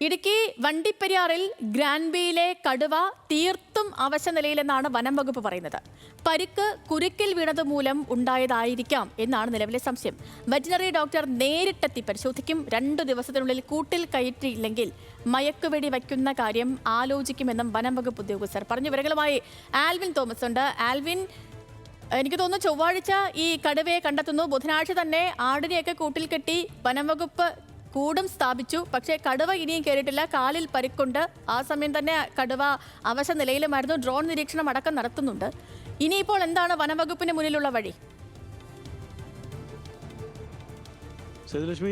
ഇടുക്കി വണ്ടിപ്പെരിയാറിൽ ഗ്രാൻബിയിലെ കടുവ തീർത്തും അവശനിലയിലെന്നാണ് വനം വകുപ്പ് പറയുന്നത്. പരിക്ക് കുരുക്കിൽ വീണത് മൂലം ഉണ്ടായതായിരിക്കാം എന്നാണ് നിലവിലെ സംശയം. വെറ്റിനറി ഡോക്ടർ നേരിട്ടെത്തി പരിശോധിക്കും. 2 ദിവസത്തിനുള്ളിൽ കൂട്ടിൽ കയറ്റിയില്ലെങ്കിൽ മയക്കുവെടി വയ്ക്കുന്ന കാര്യം ആലോചിക്കുമെന്നും വനം വകുപ്പ് ഉദ്യോഗസ്ഥർ പറഞ്ഞു. വിവരങ്ങളുമായി ആൽവിൻ തോമസ് ഉണ്ട്. ആൽവിൻ, എനിക്ക് തോന്നുന്നു ചൊവ്വാഴ്ച ഈ കടുവയെ കണ്ടെത്തുന്നു. ബുധനാഴ്ച തന്നെ ആടിനെയൊക്കെ കൂട്ടിൽ കെട്ടി വനം വകുപ്പ് കൂടും സ്ഥാപിച്ചു. പക്ഷേ കടുവ ഇനിയും കയറിയിട്ടില്ല. കാലിൽ പരിക്കുണ്ട്. ആ സമയം തന്നെ കടുവ അവശ നിലയിലുമായിരുന്നു. ഡ്രോൺ നിരീക്ഷണം അടക്കം നടത്തുന്നുണ്ട്. ഇനിയിപ്പോൾ എന്താണ് വനംവകുപ്പിന് മുന്നിലുള്ള വഴി? സേതുലക്ഷ്മി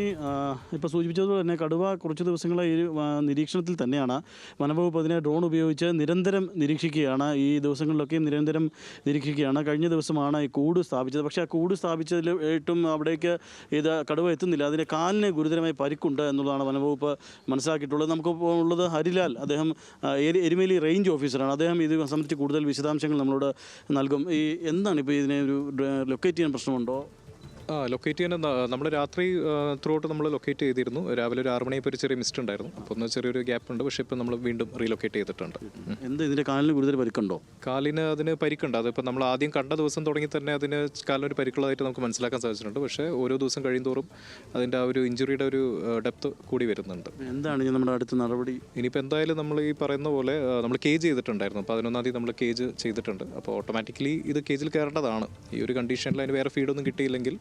ഇപ്പോൾ സൂചിപ്പിച്ചതുപോലെ തന്നെ കടുവ കുറച്ച് ദിവസങ്ങളെ ഈ നിരീക്ഷണത്തിൽ തന്നെയാണ്. വനംവകുപ്പ് അതിനെ ഡ്രോൺ ഉപയോഗിച്ച് നിരന്തരം നിരീക്ഷിക്കുകയാണ്. ഈ ദിവസങ്ങളിലൊക്കെ നിരന്തരം നിരീക്ഷിക്കുകയാണ്. കഴിഞ്ഞ ദിവസമാണ് ഈ കൂട് സ്ഥാപിച്ചത്. പക്ഷേ ആ കൂട് സ്ഥാപിച്ചതിലും അവിടേക്ക് ഇത് കടുവ എത്തുന്നില്ല. അതിൻ്റെ കാലിന് ഗുരുതരമായി പരിക്കുണ്ട് എന്നുള്ളതാണ് വനംവകുപ്പ് മനസ്സിലാക്കിയിട്ടുള്ളത്. നമുക്കിപ്പോൾ ഉള്ളത് ഹരിലാൽ, അദ്ദേഹം എരുമേലി റേഞ്ച് ഓഫീസറാണ്. അദ്ദേഹം ഇത് സംബന്ധിച്ച് കൂടുതൽ വിശദാംശങ്ങൾ നമ്മളോട് നൽകും. ഈ എന്താണ് ഇപ്പോൾ ഇതിനെ ഒരു ലൊക്കേറ്റ് ചെയ്യാൻ പ്രശ്നമുണ്ടോ? ലൊക്കേറ്റ് ചെയ്യാൻ നമ്മൾ രാത്രി ത്രൂ ഔട്ട് നമ്മൾ ലൊക്കേറ്റ് ചെയ്തിരുന്നു. രാവിലെ ഒരു 6 മണിയപ്പോൾ ഒരു ചെറിയ മിസ്റ്റ് ഉണ്ടായിരുന്നു. അപ്പോൾ ഒന്ന് ചെറിയൊരു ഗ്യാപ്പ് ഉണ്ട്. പക്ഷേ ഇപ്പോൾ നമ്മൾ വീണ്ടും റീലൊക്കേറ്റ് ചെയ്തിട്ടുണ്ട്. എന്താ ഇതിൻ്റെ കാലിന് ഗുരുതര പരിക്കുണ്ടോ? കാലിന് അതിന് പരിക്കുണ്ട്. അതിപ്പോൾ നമ്മൾ ആദ്യം കണ്ട ദിവസം തുടങ്ങി തന്നെ അതിന് കാലിനൊരു പരിക്കുള്ളതായിട്ട് നമുക്ക് മനസ്സിലാക്കാൻ സാധിച്ചിട്ടുണ്ട്. പക്ഷേ ഓരോ ദിവസം കഴിയുന്തോറും അതിൻ്റെ ആ ഒരു ഇഞ്ചുറിയുടെ ഒരു ഡെപ്ത് കൂടി വരുന്നുണ്ട്. എന്താണ് നമ്മുടെ അടുത്ത നടപടി? ഇനിയിപ്പോൾ എന്തായാലും നമ്മൾ ഈ പറയുന്ന പോലെ നമ്മൾ കേജ് ചെയ്തിട്ടുണ്ടായിരുന്നു. അപ്പോൾ 11-ാം തീയതി നമ്മൾ കേജ് ചെയ്തിട്ടുണ്ട്. അപ്പോൾ ഓട്ടോമാറ്റിക്കലി ഇത് കേജിൽ കയറേണ്ടതാണ്. ഈ ഒരു കണ്ടീഷനിൽ അതിന് വേറെ ഫീഡൊന്നും കിട്ടിയില്ലെങ്കിൽ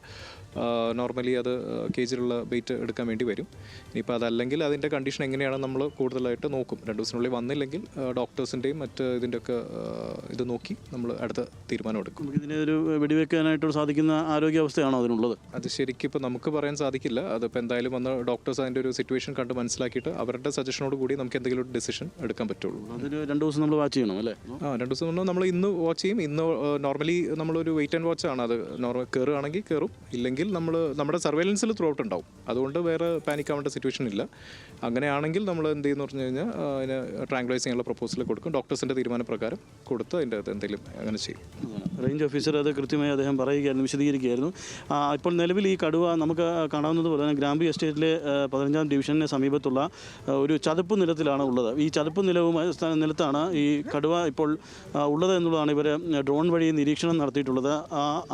നോർമലി അത് കേജിലുള്ള വെയിറ്റ് എടുക്കാൻ വേണ്ടി വരും. ഇനിയിപ്പോൾ അതല്ലെങ്കിൽ അതിൻ്റെ കണ്ടീഷൻ എങ്ങനെയാണ് നമ്മൾ കൂടുതലായിട്ട് നോക്കും. 2 ദിവസത്തിനുള്ളിൽ വന്നില്ലെങ്കിൽ ഡോക്ടേഴ്സിൻ്റെയും മറ്റ് ഇതിൻ്റെയൊക്കെ ഇത് നോക്കി നമ്മൾ അടുത്ത തീരുമാനം എടുക്കും. ഇതിനെ ഒരു വെടിവെക്കാനായിട്ട് സാധിക്കുന്ന ആരോഗ്യാവസ്ഥയാണോ അതിനുള്ളത്? അത് ശരിക്കും ഇപ്പോൾ നമുക്ക് പറയാൻ സാധിക്കില്ല. അതിപ്പോൾ എന്തായാലും വന്ന് ഡോക്ടേഴ്സ് അതിൻ്റെ ഒരു സിറ്റുവേഷൻ കണ്ട് മനസ്സിലാക്കിയിട്ട് അവരുടെ സജഷനോട് കൂടി നമുക്ക് എന്തെങ്കിലും ഒരു ഡിസിഷൻ എടുക്കാൻ പറ്റുള്ളൂ. അതൊരു 2 ദിവസം നമ്മൾ വാച്ച് ചെയ്യണം അല്ലേ? 2 ദിവസം നമ്മൾ ഇന്ന് വാച്ച് ചെയ്യും. ഇന്ന് നോർമലി നമ്മളൊരു വെയിറ്റ് ആൻഡ് വാച്ച് ആണ്. അത് കയറുകയാണെങ്കിൽ കയറും, ഇല്ലെങ്കിൽ നമ്മൾ നമ്മുടെ സർവൈലൻസിൽ ത്രൂ ഔട്ട് ഉണ്ടാവും. അതുകൊണ്ട് വേറെ പാനിക് ആവേണ്ട സിറ്റുവേഷൻ ഇല്ല. അങ്ങനെയാണെങ്കിൽ നമ്മൾ എന്ത് ചെയ്യുന്നു പറഞ്ഞു കഴിഞ്ഞാൽ അതിന് ട്രാങ്കുലൈസ് ചെയ്യാനുള്ള പ്രപ്പോസൽ കൊടുക്കും. ഡോക്ടേഴ്സിൻ്റെ തീരുമാനപ്രകാരം കൊടുത്ത് അതിൻ്റെ അത് എന്തെങ്കിലും അങ്ങനെ ചെയ്യും. റേഞ്ച് ഓഫീസർ അത് കൃത്യമായി അദ്ദേഹം പറയുകയായിരുന്നു, വിശദീകരിക്കുകയായിരുന്നു. ഇപ്പോൾ നിലവിൽ ഈ കടുവ നമുക്ക് കാണാവുന്നത് പോലെ തന്നെ ഗ്രാമ്പി എസ്റ്റേറ്റിലെ 15-ാം ഡിവിഷന് സമീപത്തുള്ള ഒരു ചതുപ്പ് നിലത്തിലാണ് ഉള്ളത്. ഈ ചതുപ്പ് നിലത്താണ് ഈ കടുവ ഇപ്പോൾ ഉള്ളത് എന്നുള്ളതാണ് ഇവർ ഡ്രോൺ വഴി നിരീക്ഷണം നടത്തിയിട്ടുള്ളത്.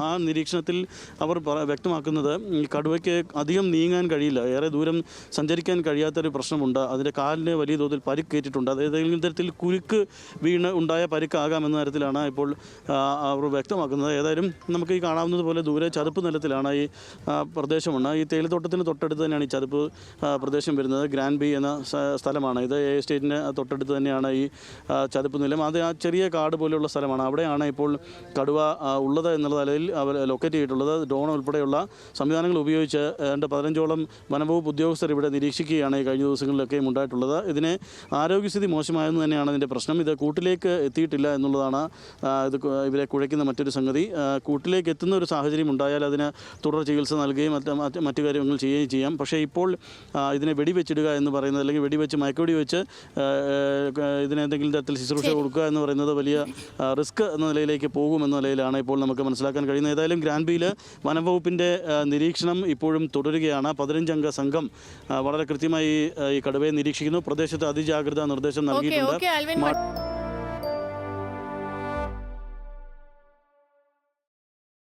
ആ നിരീക്ഷണത്തിൽ അവർ വ്യക്തമാക്കുന്നത് ഈ കടുവയ്ക്ക് അധികം നീങ്ങാൻ കഴിയില്ല, ഏറെ ദൂരം സഞ്ചരിക്കാൻ കഴിയാത്തൊരു പ്രശ്നമുണ്ട്. അതിൻ്റെ കാലിന് വലിയ തോതിൽ പരിക്കേറ്റിട്ടുണ്ട്. അത് ഏതെങ്കിലും തരത്തിൽ കുരുക്ക് വീണ് ഉണ്ടായ പരിക്കാകാമെന്ന തരത്തിലാണ് ഇപ്പോൾ അവർ വ്യക്തമാക്കുന്നത്. ഏതായാലും നമുക്ക് ഈ കാണാവുന്നത് പോലെ ദൂരെ ചതുപ്പ് നിലത്തിലാണ് ഈ പ്രദേശമുണ്ട്. ഈ തേയിലത്തോട്ടത്തിന് തൊട്ടടുത്ത് തന്നെയാണ് ഈ ചതുപ്പ് പ്രദേശം വരുന്നത്. ഗ്രാൻബി എന്ന സ്ഥലമാണ് ഇത്. എസ്റ്റേറ്റിന് തൊട്ടടുത്ത് തന്നെയാണ് ഈ ചതുപ്പ് നിലം. അത് ആ ചെറിയ കാട് പോലെയുള്ള സ്ഥലമാണ്. അവിടെയാണ് ഇപ്പോൾ കടുവ ഉള്ളത് എന്നുള്ള നിലയിൽ അവർ ലൊക്കേറ്റ് ചെയ്തിട്ടുള്ളത്. ഡ്രോൺ ഉൾപ്പെടെയുള്ള സംവിധാനങ്ങൾ ഉപയോഗിച്ച് 15ഓളം വനംവകുപ്പ് ഉദ്യോഗസ്ഥർ ഇവിടെ നിരീക്ഷിക്കുകയാണ് ഈ കഴിഞ്ഞ ദിവസങ്ങളിലൊക്കെ ഉണ്ടായിട്ടുള്ളത്. ഇതിനെ ആരോഗ്യസ്ഥിതി മോശമായെന്ന് തന്നെയാണ് ഇതിൻ്റെ പ്രശ്നം. ഇത് കൂട്ടിലേക്ക് എത്തിയിട്ടില്ല എന്നുള്ളതാണ് ഇത് ഇവരെ കുഴയ്ക്കുന്ന മറ്റൊരു സംഗതി. കൂട്ടിലേക്ക് എത്തുന്ന ഒരു സാഹചര്യം ഉണ്ടായാൽ അതിന് തുടർ ചികിത്സ നൽകുകയും മറ്റു കാര്യങ്ങൾ ചെയ്യുകയും ചെയ്യാം. പക്ഷേ ഇപ്പോൾ ഇതിനെ വെടിവെച്ചിടുക എന്ന് പറയുന്നത്, അല്ലെങ്കിൽ വെടിവെച്ച് മയക്കുവെടി വെച്ച് ഇതിനെന്തെങ്കിലും തരത്തിൽ ശുശ്രൂഷ കൊടുക്കുക എന്ന് പറയുന്നത് വലിയ റിസ്ക് എന്ന നിലയിലേക്ക് പോകുമെന്ന നിലയിലാണ് ഇപ്പോൾ നമുക്ക് മനസ്സിലാക്കാൻ കഴിയുന്നത്. ഏതായാലും ഗ്രാൻബിയിൽ വനംവകുപ്പിൻ്റെ നിരീക്ഷണം ഇപ്പോഴും തുടരുകയാണ്. 15-അംഗ സംഘം വളരെ കൃത്യമായി ഈ കടുവയെ നിരീക്ഷിക്കുന്നു. പ്രദേശത്ത് അതിജാഗ്രതാ നിർദ്ദേശം നൽകിയിട്ടുണ്ട്.